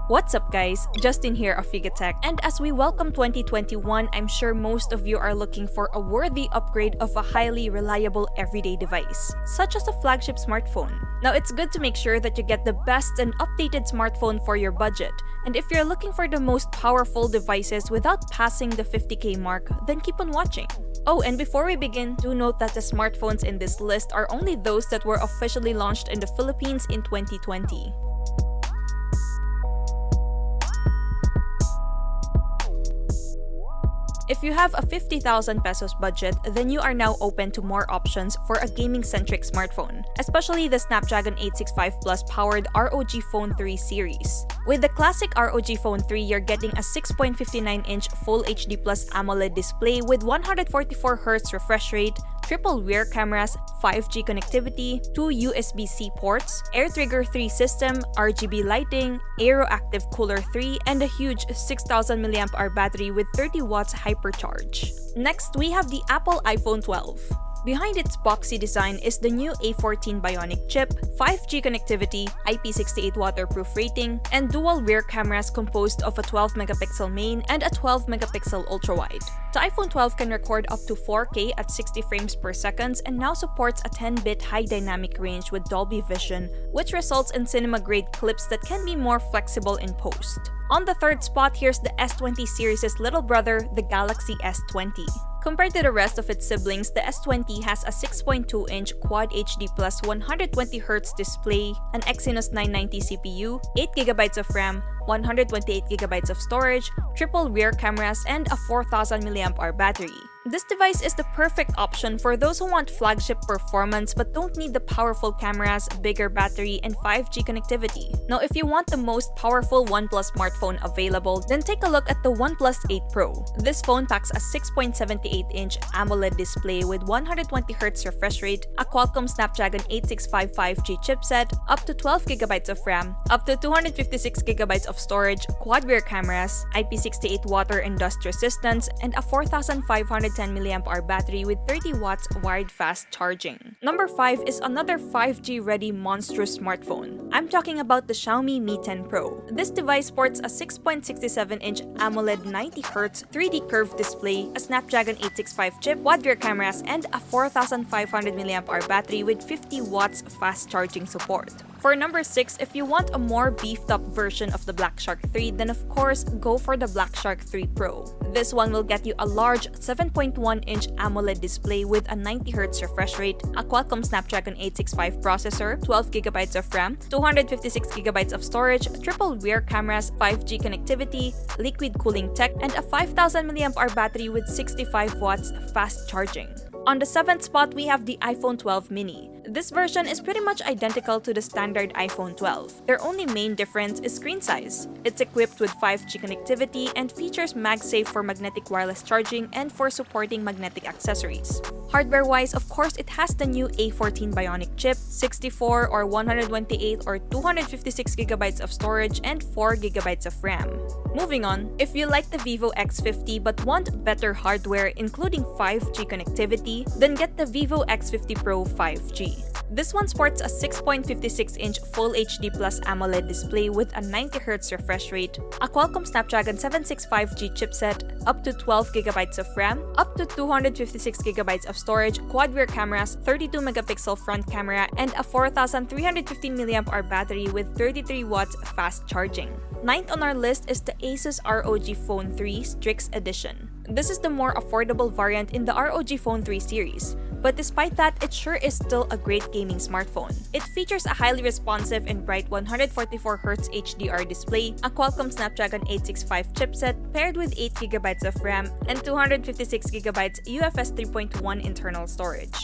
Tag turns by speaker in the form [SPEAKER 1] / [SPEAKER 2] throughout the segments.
[SPEAKER 1] What's up guys, Justin here of YugaTech, and as we welcome 2021, I'm sure most of you are looking for a worthy upgrade of a highly reliable everyday device, such as a flagship smartphone. Now it's good to make sure that you get the best and updated smartphone for your budget, and if you're looking for the most powerful devices without passing the 50k mark, then keep on watching. Oh, and before we begin, do note that the smartphones in this list are only those that were officially launched in the Philippines in 2020. If you have a 50,000 pesos budget, then you are now open to more options for a gaming-centric smartphone, especially the Snapdragon 865 Plus powered ROG Phone 3 series. With the classic ROG Phone 3, you're getting a 6.59-inch Full HD Plus AMOLED display with 144Hz refresh rate, triple rear cameras, 5G connectivity, 2 USB-C ports, Air Trigger 3 system, RGB lighting, Aeroactive Cooler 3, and a huge 6,000 mAh battery with 30 watts hypercharge. Next, we have the Apple iPhone 12. Behind its boxy design is the new A14 Bionic chip, 5G connectivity, IP68 waterproof rating, and dual rear cameras composed of a 12-megapixel main and a 12-megapixel ultrawide. The iPhone 12 can record up to 4K at 60 frames per second and now supports a 10-bit high dynamic range with Dolby Vision, which results in cinema-grade clips that can be more flexible in post. On the third spot, here's the S20 series' little brother, the Galaxy S20. Compared to the rest of its siblings, the S20 has a 6.2-inch Quad HD Plus 120Hz display, an Exynos 990 CPU, 8GB of RAM, 128GB of storage, triple rear cameras, and a 4,000 mAh battery. This device is the perfect option for those who want flagship performance but don't need the powerful cameras, bigger battery, and 5G connectivity. Now, if you want the most powerful OnePlus smartphone available, then take a look at the OnePlus 8 Pro. This phone packs a 6.78-inch AMOLED display with 120Hz refresh rate, a Qualcomm Snapdragon 865 5G chipset, up to 12GB of RAM, up to 256GB of storage, quad rear cameras, IP68 water and dust resistance, and a 4,510 mAh battery with 30 watts wired fast charging. Number 5 is another 5G-ready monstrous smartphone. I'm talking about the Xiaomi Mi 10 Pro. This device sports a 6.67-inch AMOLED 90Hz 3D curved display, a Snapdragon 865 chip, quad rear cameras, and a 4,500 mAh battery with 50 watts fast charging support. For number 6, if you want a more beefed up version of the BlackShark 3, then of course, go for the BlackShark 3 Pro. This one will get you a large 7.1-inch AMOLED display with a 90Hz refresh rate, a Qualcomm Snapdragon 865 processor, 12GB of RAM, 256GB of storage, triple rear cameras, 5G connectivity, liquid cooling tech, and a 5,000 mAh battery with 65 watts fast charging. On the 7th spot, we have the iPhone 12 mini. This version is pretty much identical to the standard iPhone 12. Their only main difference is screen size. It's equipped with 5G connectivity and features MagSafe for magnetic wireless charging and for supporting magnetic accessories. Hardware-wise, of course, it has the new A14 Bionic chip, 64 or 128 or 256GB of storage, and 4GB of RAM. Moving on, if you like the Vivo X50 but want better hardware including 5G connectivity, then get the Vivo X50 Pro 5G. This one sports a 6.56-inch Full HD Plus AMOLED display with a 90Hz refresh rate, a Qualcomm Snapdragon 765G chipset, up to 12GB of RAM, up to 256GB of storage, quad rear cameras, 32-megapixel front camera, and a 4,315 mAh battery with 33 watts fast charging. 9th on our list is the ASUS ROG Phone 3 Strix Edition. This is the more affordable variant in the ROG Phone 3 series. But despite that, it sure is still a great gaming smartphone. It features a highly responsive and bright 144Hz HDR display, a Qualcomm Snapdragon 865 chipset paired with 8GB of RAM and 256GB UFS 3.1 internal storage.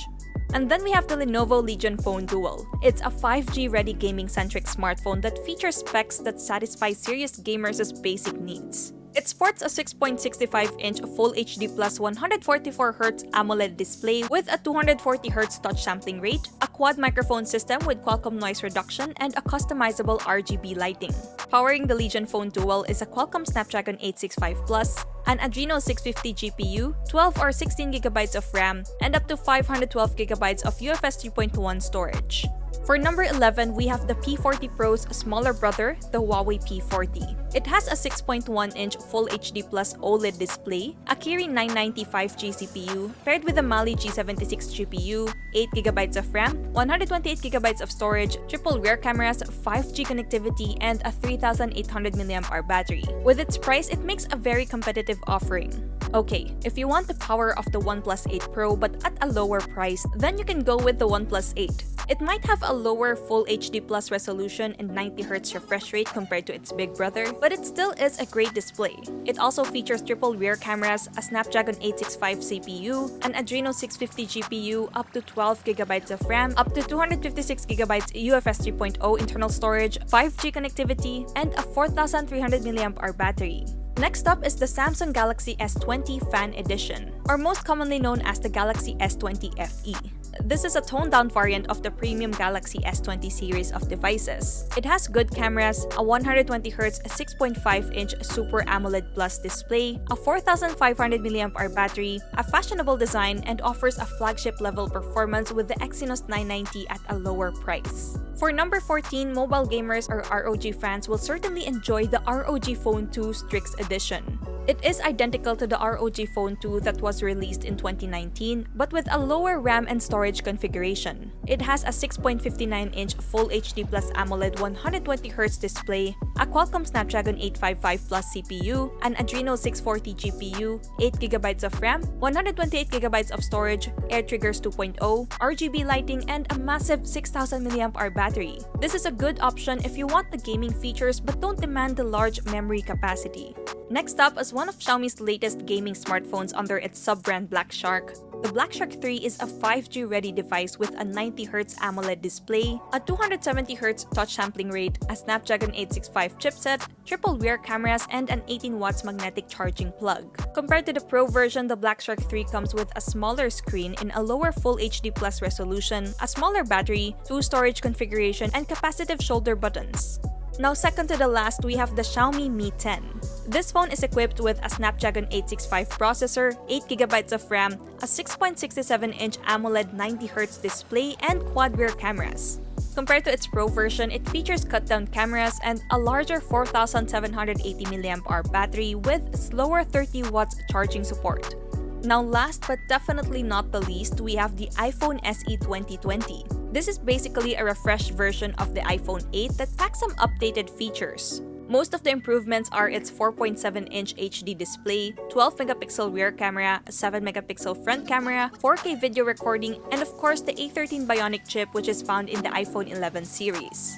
[SPEAKER 1] And then we have the Lenovo Legion Phone Duel. It's a 5G-ready gaming-centric smartphone that features specs that satisfy serious gamers' basic needs. It sports a 6.65-inch Full HD Plus 144Hz AMOLED display with a 240Hz touch sampling rate, a quad microphone system with Qualcomm noise reduction, and a customizable RGB lighting. Powering the Legion Phone Duel is a Qualcomm Snapdragon 865 Plus, an Adreno 650 GPU, 12 or 16GB of RAM, and up to 512GB of UFS 3.1 storage. For number 11, we have the P40 Pro's smaller brother, the Huawei P40. It has a 6.1-inch Full HD Plus OLED display, a Kirin 995G CPU, paired with a Mali G76 GPU, 8GB of RAM, 128GB of storage, triple rear cameras, 5G connectivity, and a 3800 mAh battery. With its price, it makes a very competitive offering. Okay, if you want the power of the OnePlus 8 Pro but at a lower price, then you can go with the OnePlus 8. It might have a lower Full HD Plus resolution and 90Hz refresh rate compared to its big brother, but it still is a great display. It also features triple rear cameras, a Snapdragon 865 CPU, an Adreno 650 GPU, up to 12GB of RAM, up to 256GB UFS 3.0 internal storage, 5G connectivity, and a 4300 mAh battery. Next up is the Samsung Galaxy S20 Fan Edition, or most commonly known as the Galaxy S20 FE. This is a toned-down variant of the premium Galaxy S20 series of devices. It has good cameras, a 120Hz 6.5-inch Super AMOLED Plus display, a 4500 mAh battery, a fashionable design, and offers a flagship-level performance with the Exynos 990 at a lower price. For number 14, mobile gamers or ROG fans will certainly enjoy the ROG Phone 2 Strix Edition. It is identical to the ROG Phone 2 that was released in 2019, but with a lower RAM and storage configuration. It has a 6.59-inch Full HD Plus AMOLED 120Hz display, a Qualcomm Snapdragon 855 Plus CPU, an Adreno 640 GPU, 8GB of RAM, 128GB of storage, Air Triggers 2.0, RGB lighting, and a massive 6000 mAh battery. This is a good option if you want the gaming features but don't demand the large memory capacity. Next up is one of Xiaomi's latest gaming smartphones under its sub-brand BlackShark. The BlackShark 3 is a 5G-ready device with a 90Hz AMOLED display, a 270Hz touch sampling rate, a Snapdragon 865 chipset, triple rear cameras, and an 18W magnetic charging plug. Compared to the Pro version, the BlackShark 3 comes with a smaller screen in a lower Full HD Plus resolution, a smaller battery, 2 storage configuration, and capacitive shoulder buttons. Now second to the last, we have the Xiaomi Mi 10. This phone is equipped with a Snapdragon 865 processor, 8GB of RAM, a 6.67-inch AMOLED 90Hz display, and quad rear cameras. Compared to its Pro version, it features cut-down cameras and a larger 4780 mAh battery with slower 30W charging support. Now last but definitely not the least, we have the iPhone SE 2020. This is basically a refreshed version of the iPhone 8 that packs some updated features. Most of the improvements are its 4.7-inch HD display, 12-megapixel rear camera, a 7-megapixel front camera, 4K video recording, and of course the A13 Bionic chip which is found in the iPhone 11 series.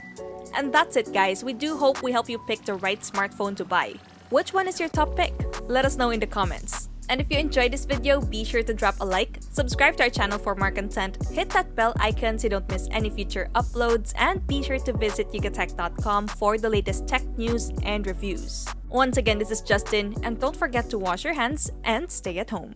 [SPEAKER 1] And that's it guys, we do hope we help you pick the right smartphone to buy. Which one is your top pick? Let us know in the comments. And if you enjoyed this video, be sure to drop a like, subscribe to our channel for more content, hit that bell icon so you don't miss any future uploads, and be sure to visit YugaTech.com for the latest tech news and reviews. Once again, this is Justin, and don't forget to wash your hands and stay at home.